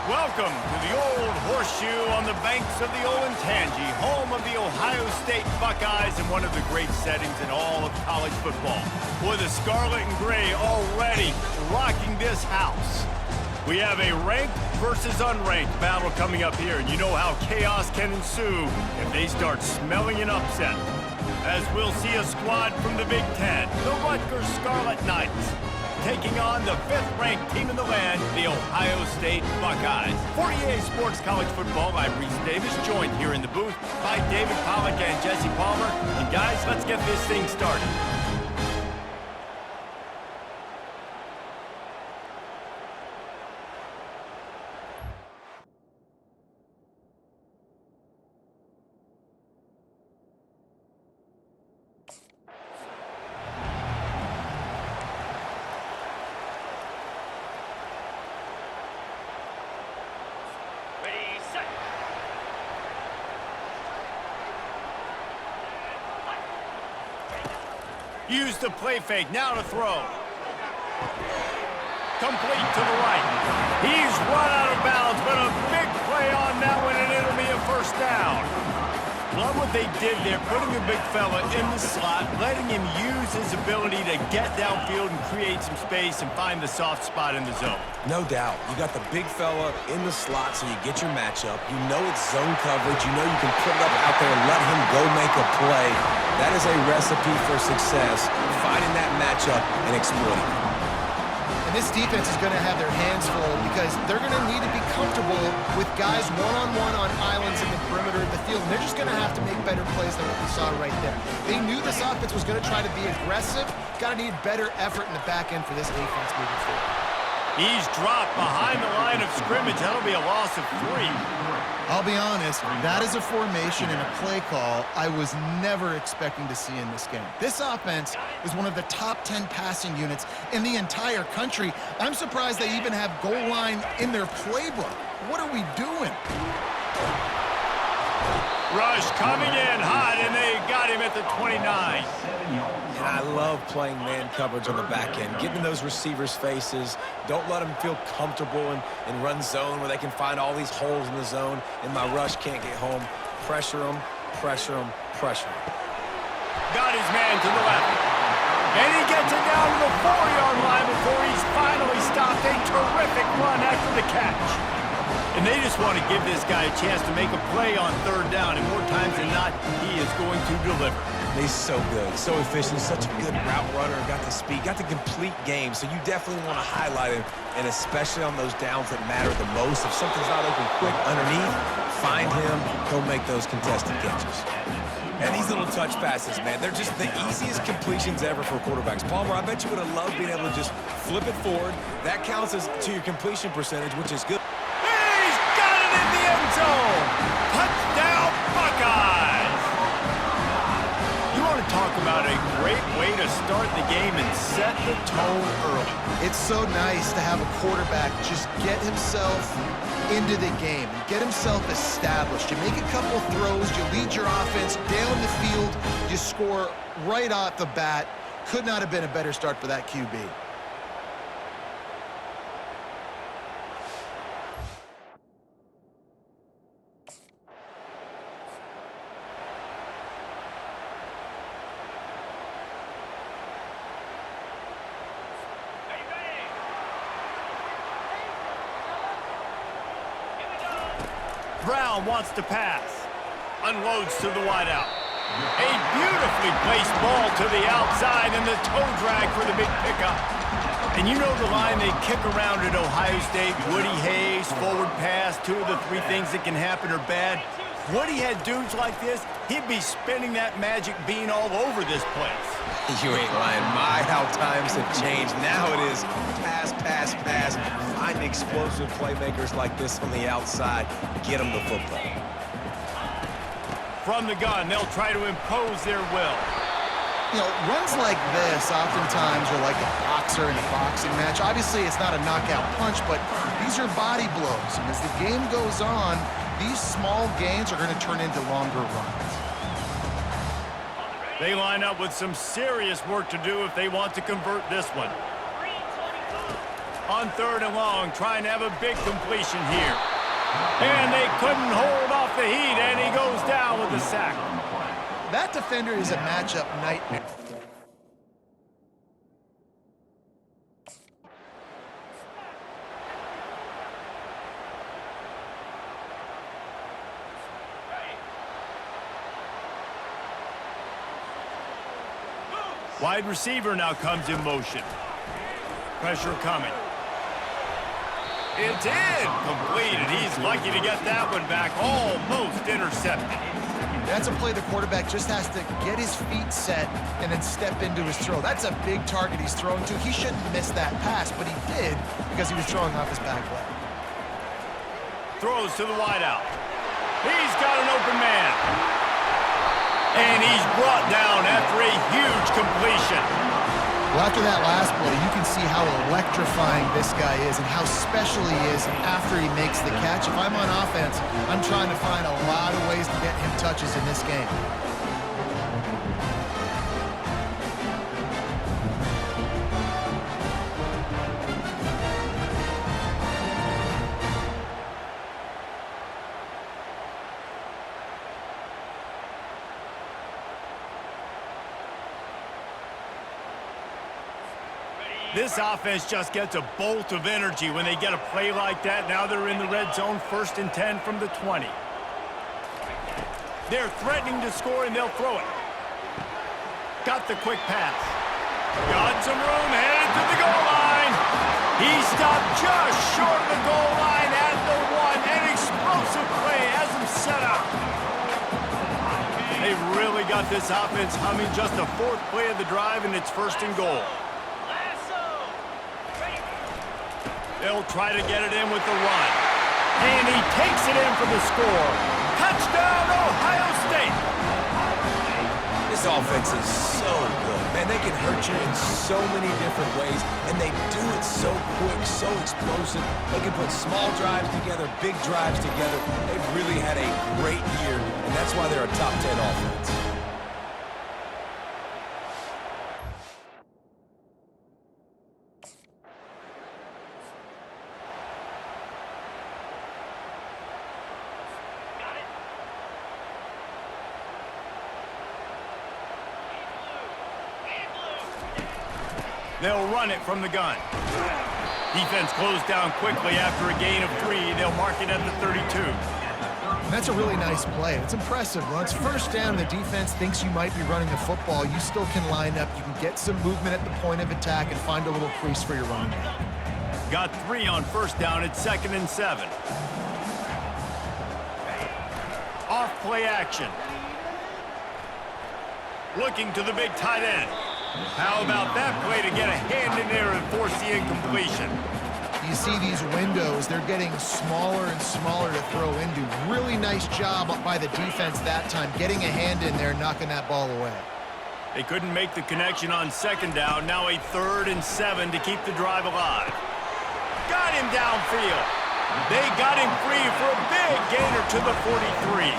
Welcome to the Old Horseshoe on the banks of the Olentangy, home of the Ohio State Buckeyes and one of the great settings in all of college football. With the scarlet and gray already rocking this house. We have a ranked versus unranked battle coming up here, and you know how chaos can ensue if they start smelling an upset. As we'll see a squad from the Big Ten, the Rutgers Scarlet Knights, taking on the 5th-ranked team in the land, the Ohio State Buckeyes. For EA Sports College Football, I'm Reese Davis, joined here in the booth by David Pollack and Jesse Palmer. And guys, let's get this thing started. Use the play fake, now to throw. Complete to the right. He's run out of bounds, but a big play on that one, and it'll be a first down. Love what they did there, putting the big fella in the slot, letting him use his ability to get downfield and create some space and find the soft spot in the zone. No doubt. You got the big fella in the slot so you get your matchup. You know it's zone coverage. You know you can put it up out there and let him go make a play. That is a recipe for success, finding that matchup and exploiting it. This defense is going to have their hands full because they're going to need to be comfortable with guys one-on-one on islands in the perimeter of the field. And they're just going to have to make better plays than what we saw right there. They knew this offense was going to try to be aggressive. Got to need better effort in the back end for this defense moving forward. He's dropped behind the line of scrimmage. That'll be a loss of 3. I'll be honest, that is a formation and a play call I was never expecting to see in this game. This offense is one of the top 10 passing units in the entire country. I'm surprised they even have goal line in their playbook. What are we doing? Rush coming in hot, and they got him at the 29. And I love playing man coverage on the back end, getting those receivers' faces. Don't let them feel comfortable and run zone where they can find all these holes in the zone, and my rush can't get home. Pressure them, pressure them, pressure them. Got his man to the left. And he gets it down to the 4-yard line before he's finally stopped. A terrific run after the catch. And they just want to give this guy a chance to make a play on 3rd down, and more times than not, he is going to deliver. He's so good, so efficient, such a good route runner, got the speed, got the complete game, so you definitely want to highlight him, and especially on those downs that matter the most. If something's not open quick underneath, find him, he'll make those contested catches. And these little touch passes, man, they're just the easiest completions ever for quarterbacks. Palmer, I bet you would have loved being able to just flip it forward. That counts as to your completion percentage, which is good. Zone. Touchdown, Buckeyes! You want to talk about a great way to start the game and set the tone early. It's so nice to have a quarterback just get himself into the game and get himself established. You make a couple throws, you lead your offense down the field, you score right off the bat. Could not have been a better start for that QB. Brown wants to pass. Unloads to the wideout. A beautifully placed ball to the outside, and the toe drag for the big pickup. And you know the line they kick around at Ohio State, Woody Hayes, forward pass, 2 of the 3 things that can happen are bad. Woody had dudes like this, he'd be spinning that magic bean all over this place. You ain't lying. My, how times have changed. Now it is pass, pass, pass. Find explosive playmakers like this on the outside. Get them the football. From the gun, they'll try to impose their will. You know, runs like this oftentimes are like a boxer in a boxing match. Obviously, it's not a knockout punch, but these are body blows. And as the game goes on, these small gains are going to turn into longer runs. They line up with some serious work to do if they want to convert this one. On 3rd and long, trying to have a big completion here. And they couldn't hold off the heat, and he goes down with the sack. That defender is a matchup nightmare. Wide receiver now comes in motion. Pressure coming. It's in. Completed. He's lucky to get that one back. Almost intercepted. That's a play the quarterback just has to get his feet set and then step into his throw. That's a big target he's throwing to. He shouldn't miss that pass, but he did because he was throwing off his back leg. Throws to the wideout. He's got an open man. And he's brought down after a huge completion. Well, after that last play, you can see how electrifying this guy is and how special he is after he makes the catch. If I'm on offense, I'm trying to find a lot of ways to get him touches in this game. This offense just gets a bolt of energy when they get a play like that. Now they're in the red zone, 1st and 10 from the 20. They're threatening to score, and they'll throw it. Got the quick pass. Got some room, headed to the goal line. He stopped just short of the goal line at the 1. An explosive play has him set up. They've really got this offense humming. Just the 4th play of the drive, and it's 1st and goal. They'll try to get it in with the run. And he takes it in for the score. Touchdown, Ohio State! This offense is so good. Man, they can hurt you in so many different ways, and they do it so quick, so explosive. They can put small drives together, big drives together. They've really had a great year, and that's why they're a top 10 offense. They'll run it from the gun. Defense closed down quickly after a gain of 3. They'll mark it at the 32. That's a really nice play. It's impressive. When it's 1st down, the defense thinks you might be running the football. You still can line up. You can get some movement at the point of attack and find a little crease for your running back. Got 3 on 1st down. It's 2nd and 7. Off play action. Looking to the big tight end. How about that play to get a hand in there and force the incompletion? You see these windows, they're getting smaller and smaller to throw into. Really nice job by the defense that time, getting a hand in there and knocking that ball away. They couldn't make the connection on 2nd down. Now a 3rd and 7 to keep the drive alive. Got him downfield. They got him free for a big gainer to the 43.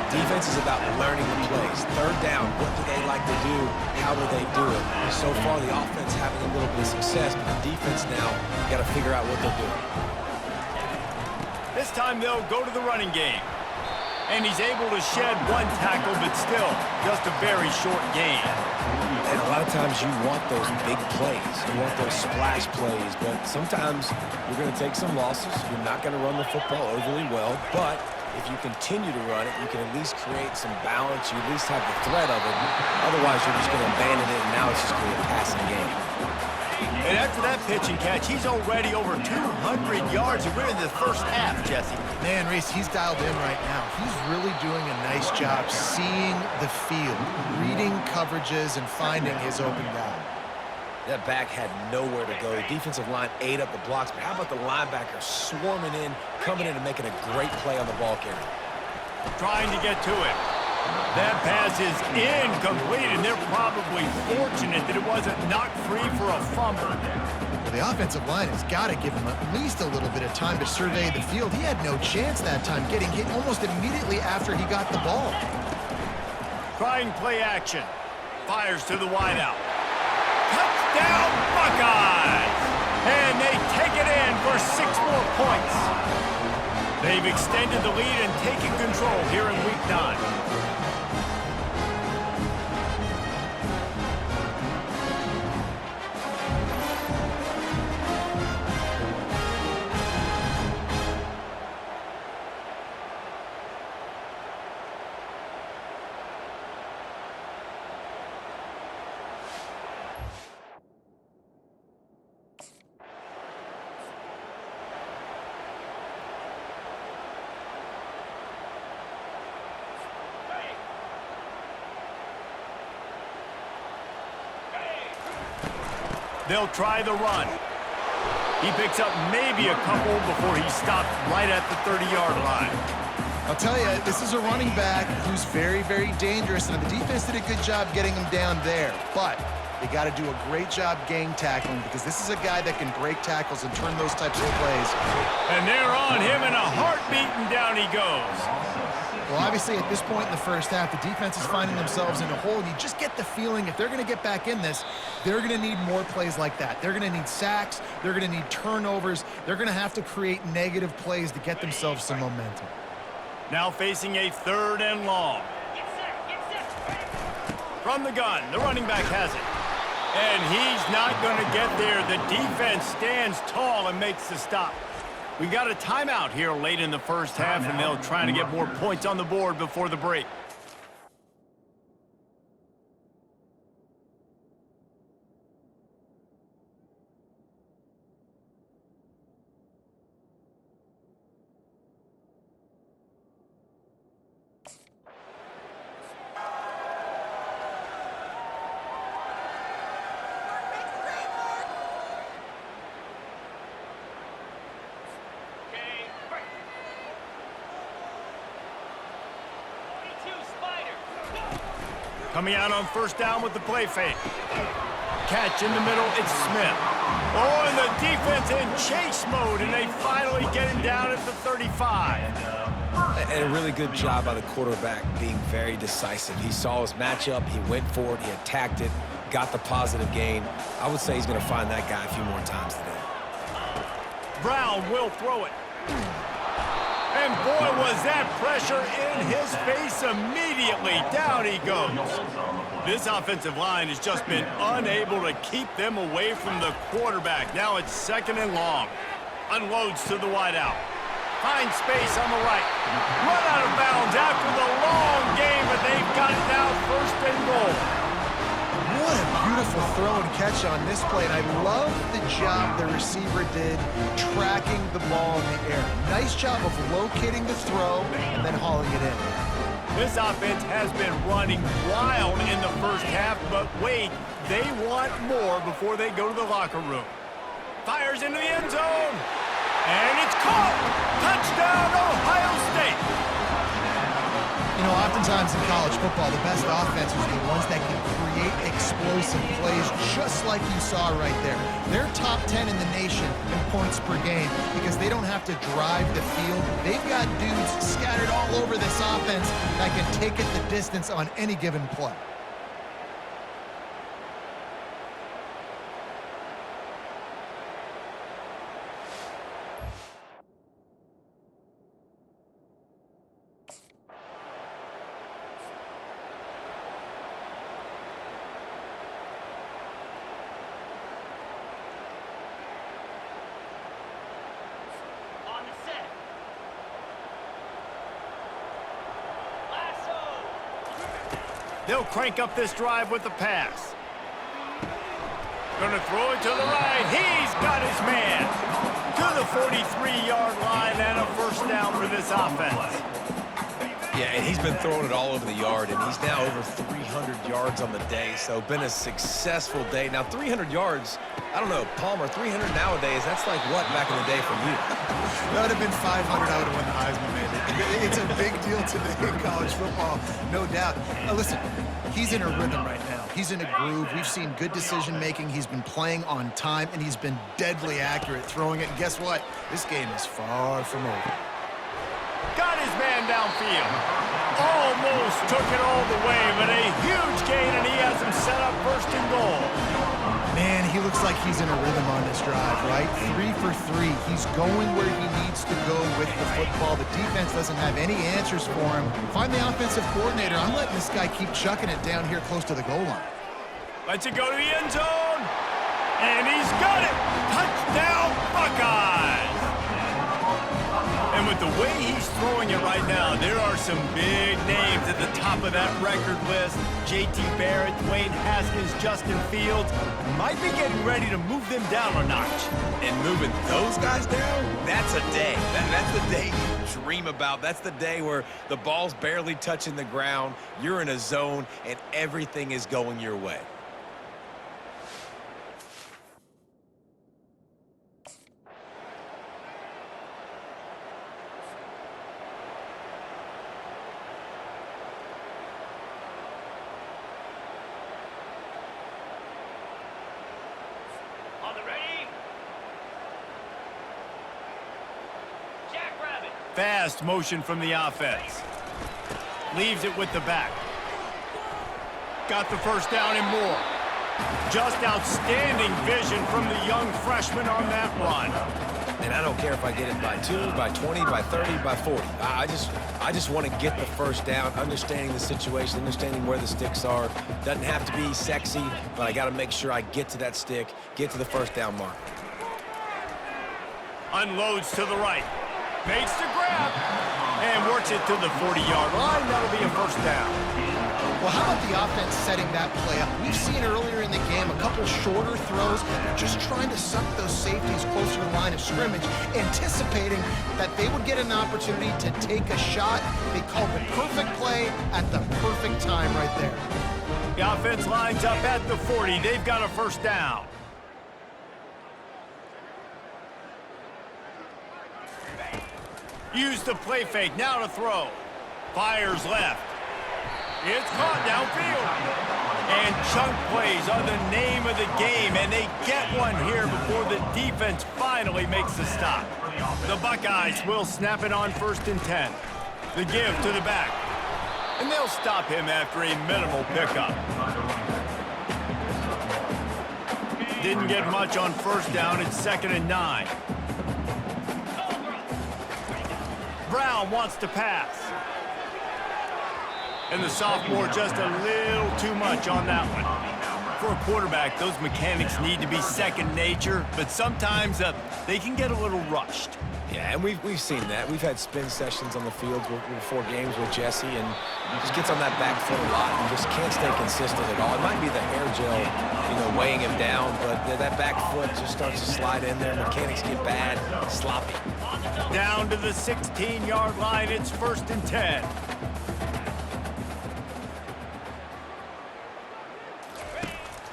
Defense is about learning the plays. 3rd down, what do they like to do? How do they do it? So far, the offense having a little bit of success, but the defense now got to figure out what they're doing. This time they'll go to the running game. And he's able to shed 1 tackle, but still just a very short gain. And a lot of times you want those big plays. You want those splash plays, but sometimes you're going to take some losses. You're not going to run the football overly well, but if you continue to run it, you can at least create some balance. You at least have the threat of it. Otherwise, you're just going to abandon it, and now it's just going to be a passing game. And after that pitch and catch, he's already over 200 yards, and we're in the 1st half, Jesse. Man, Reese, he's dialed in right now. He's really doing a nice job seeing the field, reading coverages, and finding his open guy. That back had nowhere to go. The defensive line ate up the blocks, but how about the linebacker swarming in, coming in and making a great play on the ball carrier? Trying to get to it. That pass is incomplete, and they're probably fortunate that it wasn't knocked free for a fumble. Well, the offensive line has got to give him at least a little bit of time to survey the field. He had no chance that time, getting hit almost immediately after he got the ball. Trying play action. Fires to the wideout. Touchdown, Buckeyes! And they it in for 6 more points. They've extended the lead and taken control here in Week 9. They'll try the run. He picks up maybe a couple before he stopped right at the 30-yard line. I'll tell you, this is a running back who's very, very dangerous, and the defense did a good job getting him down there. But they got to do a great job gang tackling because this is a guy that can break tackles and turn those types of plays. And they're on him in a heartbeat, and down he goes. Well, obviously, at this point in the first half, the defense is finding themselves in a hole. You just get the feeling if they're going to get back in this, they're going to need more plays like that. They're going to need sacks. They're going to need turnovers. They're going to have to create negative plays to get themselves some momentum. Now facing a 3rd and long. From the gun, the running back has it. And he's not going to get there. The defense stands tall and makes the stop. We got a timeout here late in the first half, and they'll try to get more points on the board before the break. Coming out on 1st down with the play fake. Catch in the middle, it's Smith. Oh, and the defense in chase mode, and they finally get him down at the 35. And a really good job by the quarterback being very decisive. He saw his matchup, he went for it, he attacked it, got the positive gain. I would say he's going to find that guy a few more times today. Brown will throw it. And boy, was that pressure in his face immediately. Down he goes. This offensive line has just been unable to keep them away from the quarterback. Now it's 2nd and long. Unloads to the wideout. Finds space on the right. Run out of bounds after the long game, but they've got it now 1st and goal. What a beautiful throw and catch on this play, and I love the job the receiver did tracking the ball in the air. Nice job of locating the throw and then hauling it in. This offense has been running wild in the first half, but wait, they want more before they go to the locker room. Fires into the end zone, and it's caught! Touchdown, Ohio State! You know, oftentimes in college football, the best offenses are the ones that can create explosive plays just like you saw right there. They're top 10 in the nation in points per game because they don't have to drive the field. They've got dudes scattered all over this offense that can take it the distance on any given play. They'll crank up this drive with the pass. Gonna throw it to the right. He's got his man to the 43-yard line and a 1st down for this offense. Yeah, and he's been throwing it all over the yard, and he's now over 300 yards on the day, so been a successful day. Now, 300 yards, I don't know, Palmer, 300 nowadays, that's like what back in the day for you? That would have been 500. I would have won the Heisman, maybe. It's a big deal today in college football, no doubt. Listen, he's in a rhythm right now. He's in a groove. We've seen good decision-making. He's been playing on time, and he's been deadly accurate throwing it. And guess what? This game is far from over. Got his man downfield. Almost took it all the way, but a huge gain, and he has him set up 1st and goal. Man, he looks like he's in a rhythm on this drive, right? 3 for 3. He's going where he needs to go with the football. The defense doesn't have any answers for him. Find the offensive coordinator. I'm letting this guy keep chucking it down here close to the goal line. Lets it go to the end zone. And he's got it. Touchdown, Buckeyes. And with the way he's throwing it right now, there are some big names at the top of that record list. J.T. Barrett, Dwayne Haskins, Justin Fields might be getting ready to move them down a notch. And moving those guys down, that's a day. That's the day you dream about. That's the day where the ball's barely touching the ground, you're in a zone, and everything is going your way. Fast motion from the offense. Leaves it with the back. Got the first down and more. Just outstanding vision from the young freshman on that run. And I don't care if I get it by 2, by 20, by 30, by 40. I just want to get the first down, understanding the situation, understanding where the sticks are. Doesn't have to be sexy, but I got to make sure I get to that stick, get to the first down mark. Unloads to the right. Makes the grab. And works it to the 40-yard line. That'll be a first down. Well, how about the offense setting that play up? We've seen earlier in the game a couple shorter throws, just trying to suck those safeties closer to the line of scrimmage, anticipating that they would get an opportunity to take a shot. They called the perfect play at the perfect time right there. The offense lines up at the 40. They've got a first down. Use the play fake, now to throw. Fires left. It's caught downfield. And chunk plays are the name of the game, and they get one here before the defense finally makes the stop. The Buckeyes will snap it on 1st and 10. The give to the back. And they'll stop him after a minimal pickup. Didn't get much on first down. It's 2nd and 9. Brown wants to pass. And the sophomore just a little too much on that one. For a quarterback, those mechanics need to be second nature, but sometimes they can get a little rushed. Yeah, and we've seen that. We've had spin sessions on the field before games with Jesse, and he just gets on that back foot a lot and just can't stay consistent at all. It might be the hair gel, weighing him down, but that back foot just starts to slide in there. Mechanics get bad, sloppy. Down to the 16-yard line, it's 1st and 10.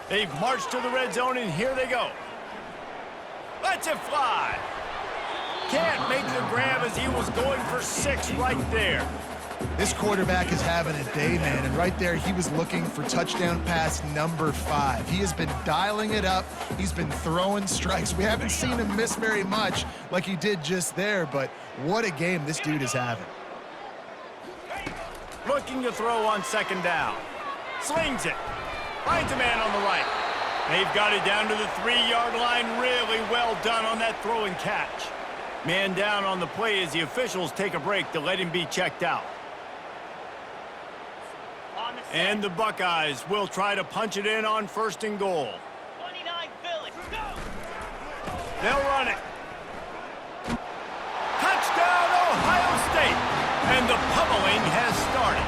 They've marched to the red zone, and here they go. Lets it fly. Can't make the grab as he was going for 6 right there. This quarterback is having a day, man, and right there he was looking for touchdown pass number 5. He has been dialing it up. He's been throwing strikes. We haven't seen him miss very much like he did just there, but what a game this dude is having. Looking to throw on 2nd down. Slings it. Finds a man on the right. They've got it down to the 3-yard line. Really well done on that throw and catch. Man down on the play as the officials take a break to let him be checked out. And the Buckeyes will try to punch it in on 1st and goal. 29 Philly, go! They'll run it. Touchdown, Ohio State! And the pummeling has started.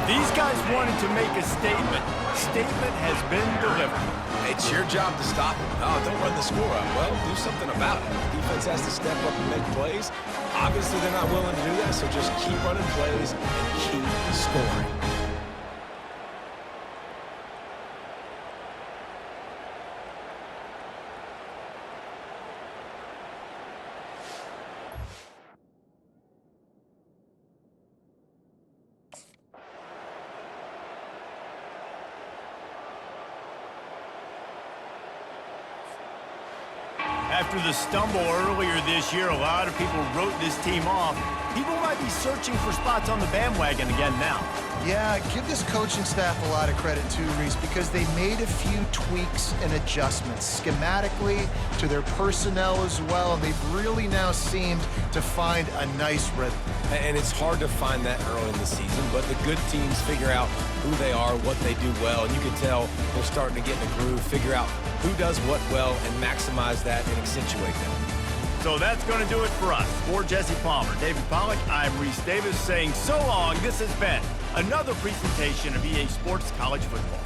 These guys wanted to make a statement. Statement has been delivered. It's your job to stop him. Oh, don't run the score up. Well, do something about it. The defense has to step up and make plays. Obviously, they're not willing to do that, so just keep running plays and keep scoring. After the stumble earlier this year, a lot of people wrote this team off. People might be searching for spots on the bandwagon again now. Yeah, give this coaching staff a lot of credit too, Reese, because they made a few tweaks and adjustments schematically to their personnel as well, and they've really now seemed to find a nice rhythm. And it's hard to find that early in the season, but the good teams figure out who they are, what they do well, and you can tell they're starting to get in a groove, figure out who does what well, and maximize that and accentuate them. So that's going to do it for us. For Jesse Palmer, David Pollack, I'm Reese Davis saying so long. This has been another presentation of EA Sports College Football.